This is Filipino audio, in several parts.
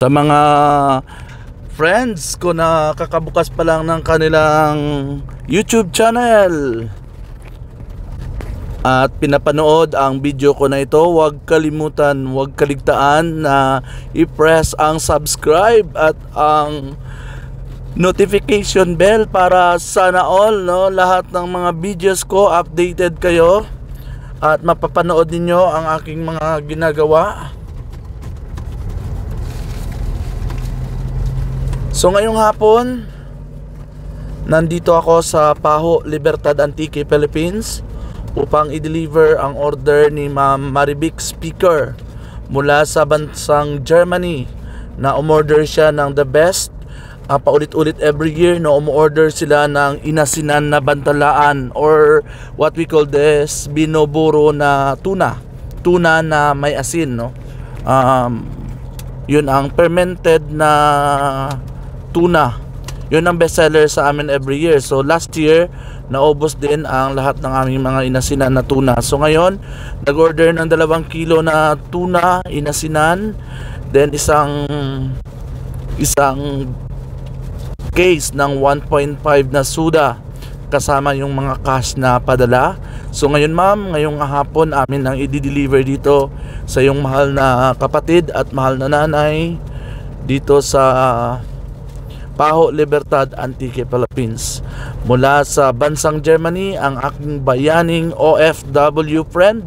Sa mga friends ko na kakabukas pa lang ng kanilang YouTube channel at pinapanood ang video ko na ito, huwag kalimutan, huwag kaligtaan na i-press ang subscribe at ang notification bell para sana all, no, lahat ng mga videos ko updated kayo at mapapanood ninyo ang aking mga ginagawa. So ngayong hapon, nandito ako sa Paho Libertad Antique, Philippines upang i-deliver ang order ni Ma'am Marivic Speaker mula sa bansang Germany na umorder siya ng the best. Paulit-ulit every year na umorder sila ng inasinan na bantalaan or what we call this binoburo na tuna na may asin, no? Yun ang fermented na tuna. Yun ang bestseller sa amin every year. So last year, naubos din ang lahat ng aming mga inasinan na tuna. So ngayon, nag-order ng 2 kilo na tuna, inasinan. Then isang case ng 1.5 na soda kasama yung mga cash na padala. So ngayon ma'am, ngayong hapon amin nang i-deliver dito sa yung mahal na kapatid at mahal na nanay dito sa Paho Libertad Antique, Philippines. Mula sa bansang Germany, ang aking bayaning OFW friend,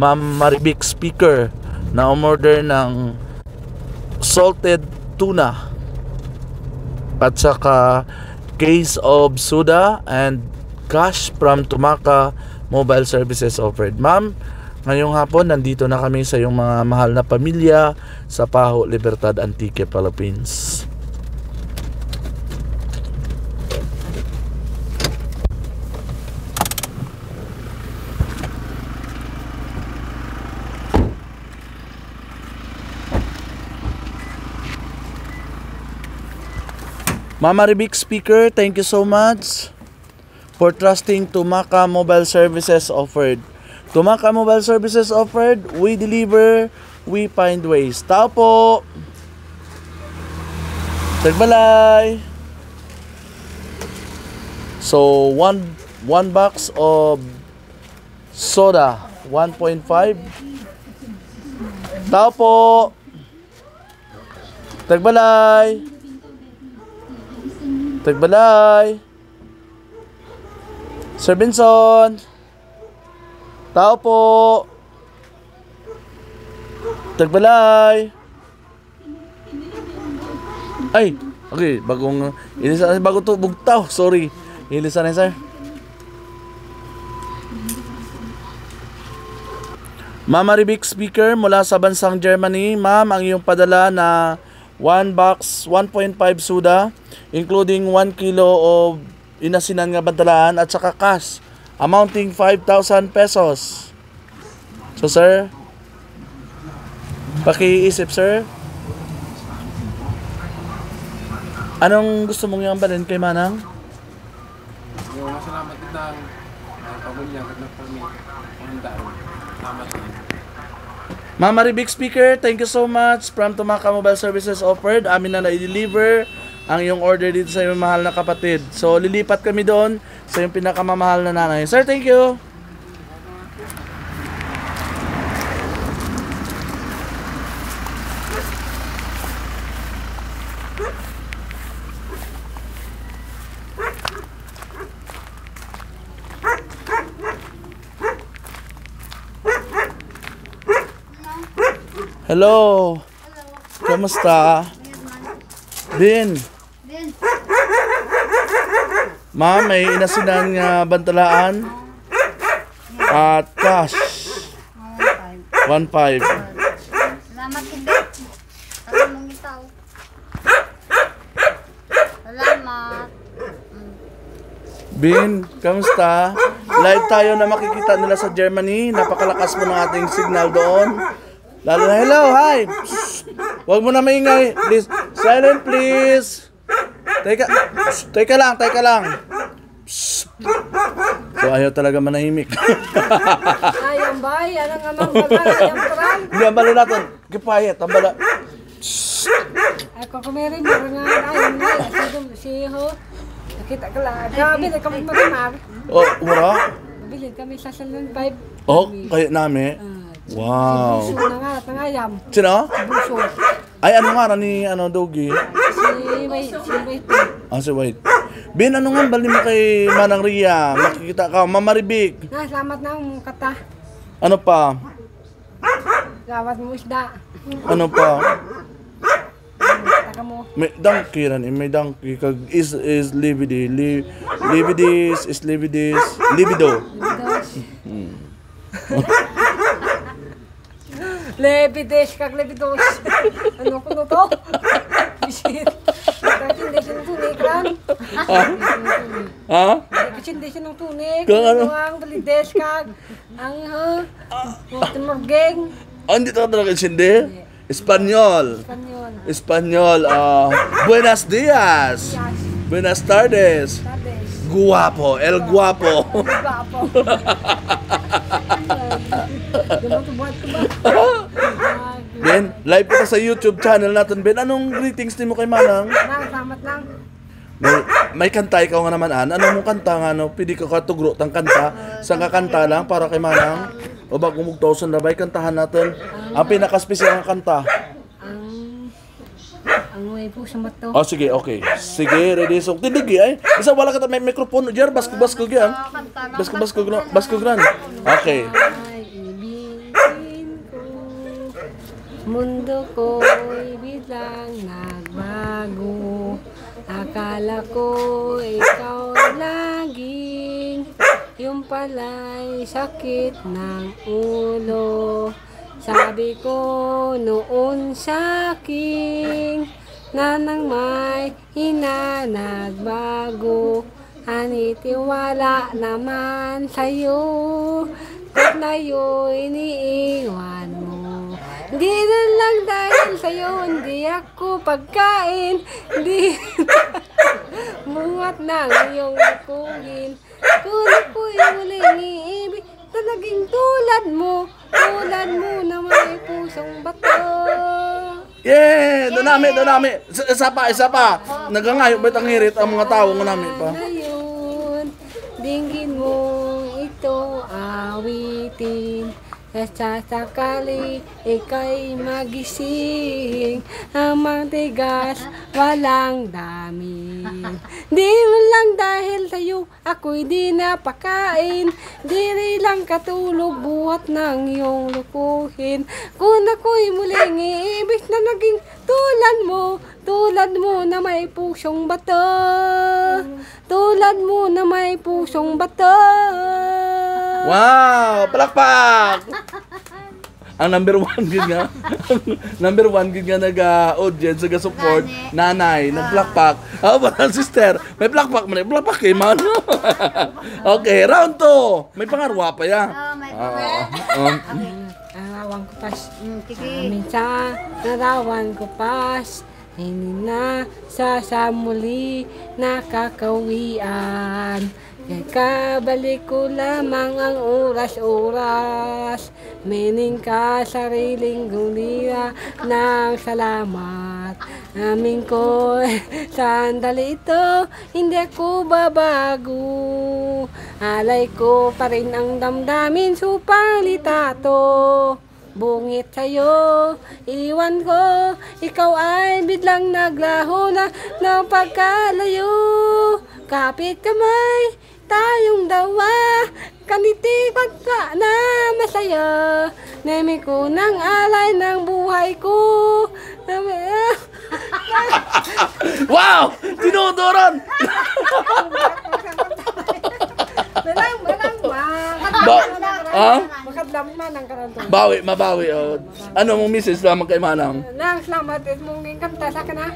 Ma'am Marivic Speaker, na umorder ng salted tuna at saka case of soda and cash from Tumaca Mobile Services offered. Ma'am, ngayong hapon nandito na kami sa iyong mga mahal na pamilya sa Paho Libertad Antique, Philippines. Ma'am Marivic Speaker, thank you so much for trusting Tumaca Mobile Services offered. Tumaca Mobile Services offered, we deliver, we find ways. Tao po! Tagbalay! So, one box of soda, 1.5. Tao po! Tagbalay! Tagbalay! Sir Benson! Tao po! Tagbalay! Ay! Okay, bagong to bugtaw. Sorry. Ilisan na, sir. Ma'am Marivic Speaker mula sa bansang Germany. Ma'am, ang iyong padala na 1 box, 1.5 soda, including 1 kilo of inasinan nga bantalaan at saka cash amounting 5,000 pesos. So sir, pakiisip sir, anong gusto mong iambalin kay Manang? Masalamat din ang pamilya at ng pamilya. Salamat din. Ma'am Marivic Speaker, thank you so much from Tumaca Mobile Services offered. Amin na na-deliver ang iyong order dito sa iyong mahal na kapatid. So lilipat kami doon sa iyong pinakamamahal na nanay. Sir, thank you. Hello. Kamusta? Bin. Ma'am, may inasinan nga bantalaan at cash 1.5. Salamat kibet. Salamat itaw. Salamat. Bin, kamusta? Live tayo na makikita nila sa Germany. Napakalakas mo ng ating signal doon. Lalo na, hello, hi. Psst. Huwag mo na maingay. Please, silent please. Teka lang. Psst. So ayaw talaga manahimik. Ayang bay, anong amang baga, ayang pram. Hindi, ang bala natin. Gipayet, ang bala. kumerin mo nga ayun na si ho. Nakita ka lang. Gabi na kami marimar. Oh, wala? Bili kami sa Salon 5. Oh, kaya nami. Wow. Buso na nga, tangayam. Sino? Buso. Ay, ano nga ni Dogi? Si Si White. Ben, ano nga bali mo kay Manang Ria? Makikita ka, Mamaribik. salamat na ang kata. Ano pa? Gawat mo isda. Ano pa? Taka mo. May donkey ran, may donkey kag is libidi, libidis is libidis, libido. Lebides kag lebidos. Ano ko to? Bisit. Hindi siya ng tunig kan. Ha? Hindi siya ng tunig. Kang ano? Ang balides kag. Ang timorgeng. Hindi ka talaga sindi? Espanyol. Kanyon. Espanyol. Buenos dias. Buenas tardes. Tades. Guwapo, el guwapo. Gapo. Buhat ko ba? Ben, live kita sa YouTube channel natin. Ben, anong greetings din mo kay Manang? Salamat lang. May kanta ikaw nga naman, An. Ano mong kanta nga, no? Pili ka katugro tang kanta. Saan ka kanta lang para kay Manang? O ba kung mugtawson na ba'y kantahan natin? Ang pinaka-special ng kanta. Ang may puso mo to. Oh, sige, okay. Sige, ready. So, tindigi ay. Isa wala ka may microphone. Diyan, basko yan. Basko gran. Okay. Ay, ibigin ko. Mundo ko'y biglang nagbago. Akala ko ikaw laging yung pala'y sakit ng ulo. Sabi ko noon sa aking nanang may nagbago. Anitiwala naman sa'yo, kahit na yun iniiwan mo. Di na lang dahil sa'yo, hindi ako pagkain. Di muwat na ngayong lukugin. Kung ako'y muling iibig, talaging tulad mo na may pusong bato. Yeah! Donami. Isa pa. Nagangayo ba't ang hirit ang mga tao nga namin pa? Ngayon, dinggin mo ito awitin. Sa sakali, ika'y magising. Ang matigas, walang dami. Di mo lang dahil sa'yo, ako'y di napakain. Di rin lang katulog, buhat ng iyong lukuhin. Kung ako'y muling iibig na naging tulad mo na may pusong bato. Tulad mo na may pusong bato. Wow! Palakpak! Ang number 1 gid nga. Number 1 gid nga nag-audience, nag-support, nanay, nag-plakpak. Ba sister? May plakpak man, plakpak kay man. Okay, round 2. May pangarwa pa ya. May Arawan ko pas. Sige. Minsan, narawan ko pas. Hindi na sa muli nakakawian. Kaya kabalik ko lamang ang oras-oras. Meaning ka sariling gulira ng salamat. Amin ko, sandali ito, hindi ako babago. Alay ko pa rin ang damdamin, supalitato. Bungit sa'yo, iwan ko, ikaw ay biglang naglaho na ng pagkalayo. Kapit kamay, tayong dawa, kanitipan ka na masaya. Nemi ko ng alay ng buhay ko. Wow! Tinudoran! Makadlam man ang karanto. Mabawi. Oh. Ano mong message lamang kay Manang? Nang salamat at mong kanta sa kana.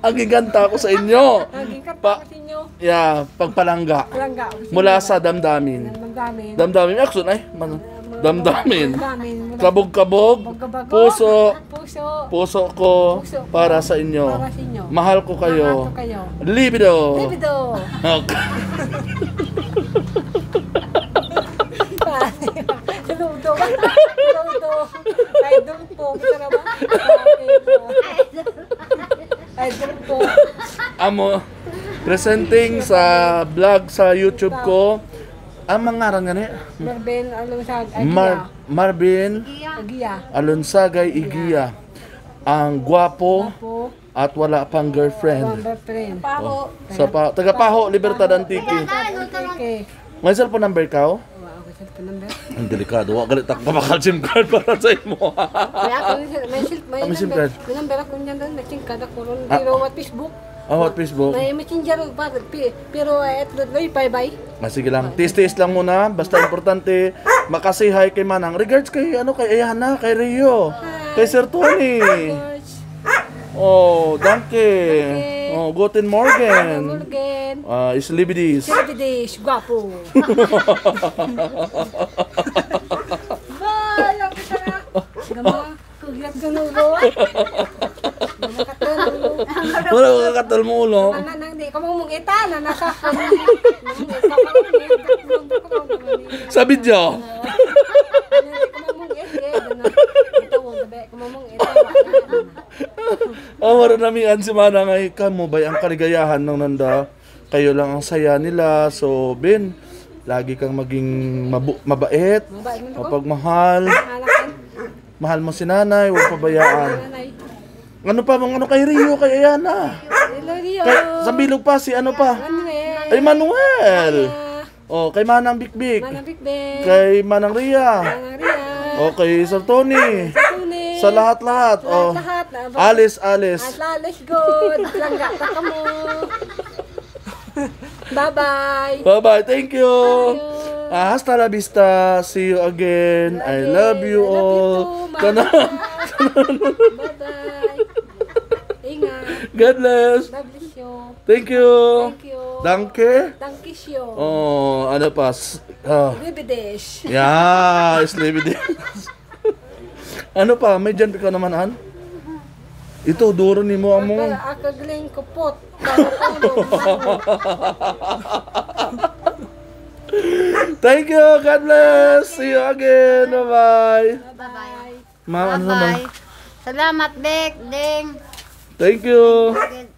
Ang giganta ko sa inyo. Naging kanta ko sa inyo. Yeah, pagpalangga. Palangga. Mula sa damdamin. Damdamin. Damdamin, action ay. Damdamin. Damdamin. Kabog-kabog. Bagabago. Puso. Puso. Puso ko para sa inyo. Para sa inyo. Mahal ko kayo. Mahal ko kayo. Libido. Libido. Okay. Ludo. Idol po. Kita na ba? amo presenting sa vlog sa YouTube ko. Ang mga ngaran nga ni? Marvin Alonsag Marvin Agia. Alonsagay Igia. Ang gwapo Po. at wala pang girlfriend. Number friend. Oh, sa taga Paho, Libertad Antique. Okay. May cellphone number ka? Wow, ako sa number. Ang delikado. Wa galit ako makal SIM card para sa imo. Kaya ako may May SIM card. May number ako niyan doon. Naging kada ko ron. Pero at Facebook. Oh, at Facebook. May messenger pa. Pero at doon bye-bye. Sige lang. Tis-tis lang muna. Basta importante makasay hi kay Manang. Regards kay kay Ayana, kay Rio, kay Sir Tony. Oh, danke. Oh, guten Morgen. Morgen. Islibidis. Silbidish, guwapo. Bala ko sana. Gama, kugyat ganulo. Gama katulo. Wala ko kakatol mo ulo. Hindi ka mong ita na nasa. Sa video. Wala namian si Manang ay kamo ba ang kaligayahan ng nanda. Kayo lang ang saya nila. So, Ben, lagi kang maging mabait, mapagmahal. Mahal mo si nanay, huwag pabayaan. Ano pa bang kay Rio, kay Ayana? Kay, sa bilog pa, si ano pa? Ay, Manuel. Oh, kay Manang Bikbik. Kay Manang Ria. O, kay Sir Tony. Sa lahat-lahat. Oh. Alice. Alice, good. Langga ka mo. Bye-bye. Bye-bye. Thank you. Hasta la vista. See you again. I love you all. Bye-bye. Ingat. God bless. God bless you. Thank you. Thank you. Danke. Danke you. Oh, ano pa? Bibidish. Yeah, Slibidis. Ano pa? May dyan ka naman, Han? Ito, duro ni mo amo. Akagaling ko pot. Thank you. God bless. See you again. Bye-bye. Bye-bye. Ano naman? Salamat, Bek, Ding. Thank you. Good.